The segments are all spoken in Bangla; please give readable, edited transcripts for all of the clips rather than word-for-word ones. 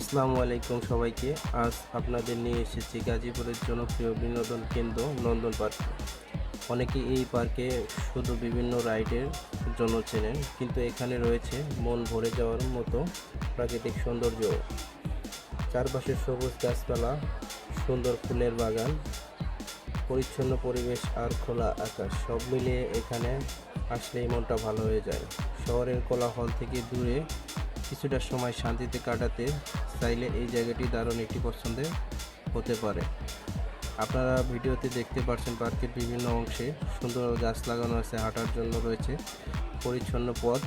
আসসালামু আলাইকুম সবাইকে। আজ আপনাদের নিয়ে এসেছি গাজীপুরের জনপ্রিয় বিনোদন কেন্দ্র নন্দন পার্ক। অনেকে এই পার্কে শুধু বিভিন্ন রাইডের জন্য চেনেন, কিন্তু এখানে রয়েছে মন ভরে যাওয়ার মতো প্রাকৃতিক সৌন্দর্য। চারপাশে সবুজ গাছপালা, সুন্দর ফুলের বাগান, পরিচ্ছন্ন পরিবেশ আর খোলা আকাশ, সব মিলিয়ে এখানে আসলেই মনটা ভালো হয়ে যায়। শহরের কোলাহল থেকে দূরে কিছুটা সময় শান্তিতে কাটাতে চাইলে এই জায়গাটি দারুণ একটি পছন্দের হতে পারে। আপনারা ভিডিওতে দেখতে পাচ্ছেন পার্কের বিভিন্ন অংশে সুন্দর গাছ লাগানো আছে, হাঁটার জন্য রয়েছে পরিচ্ছন্ন পথ,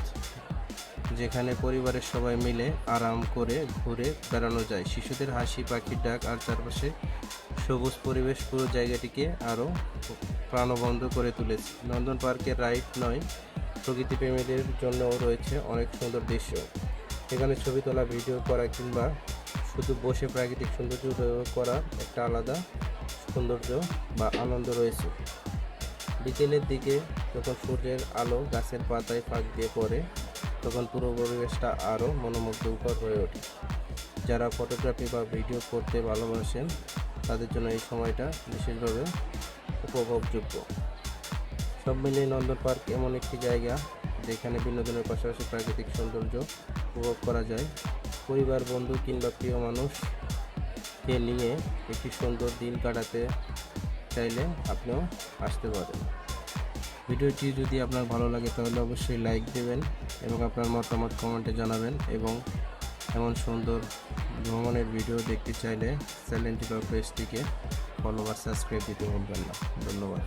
যেখানে পরিবারের সবাই মিলে আরাম করে ঘুরে বেড়ানো যায়। শিশুদের হাসি, পাখির ডাক আর চারপাশে সবুজ পরিবেশ পুরো জায়গাটিকে আরও প্রাণবন্ত করে তুলেছে। নন্দন পার্কের রাইড নয়, প্রকৃতিপ্রেমীদের জন্যও রয়েছে অনেক সুন্দর দৃশ্য। এখানে ছবি তোলা, ভিডিও করা কিংবা শুধু বসে প্রাকৃতিক সৌন্দর্য উপভোগ করার একটা আলাদা সৌন্দর্য বা আনন্দ রয়েছে। বিকেলের দিকে যখন সূর্যের আলো গাছের পাতায় ফাঁক দিয়ে পড়ে, তখন পুরো পরিবেশটা আরও মনোমুগ্ধকর হয়ে ওঠে। যারা ফটোগ্রাফি বা ভিডিও করতে ভালোবাসেন তাদের জন্য এই সময়টা বিশেষভাবে উপভোগযোগ্য। সব মিলিয়ে নন্দন পার্ক এমন একটি জায়গা যেখানে বিনোদনের পাশাপাশি প্রাকৃতিক সৌন্দর্য উপভোগ করা যায়। পরিবার, বন্ধু কিংবা প্রিয় মানুষকে নিয়ে একটি সুন্দর দিন কাটাতে চাইলে আপনিও আসতে পারেন। ভিডিওটি যদি আপনার ভালো লাগে তাহলে অবশ্যই লাইক দেবেন এবং আপনার মতামত কমেন্টে জানাবেন, এবং এমন সুন্দর ভ্রমণের ভিডিও দেখতে চাইলে চ্যানেলটি বা পেজটিকে ফলো বা সাবস্ক্রাইব দিতে ভুলবেন না। ধন্যবাদ।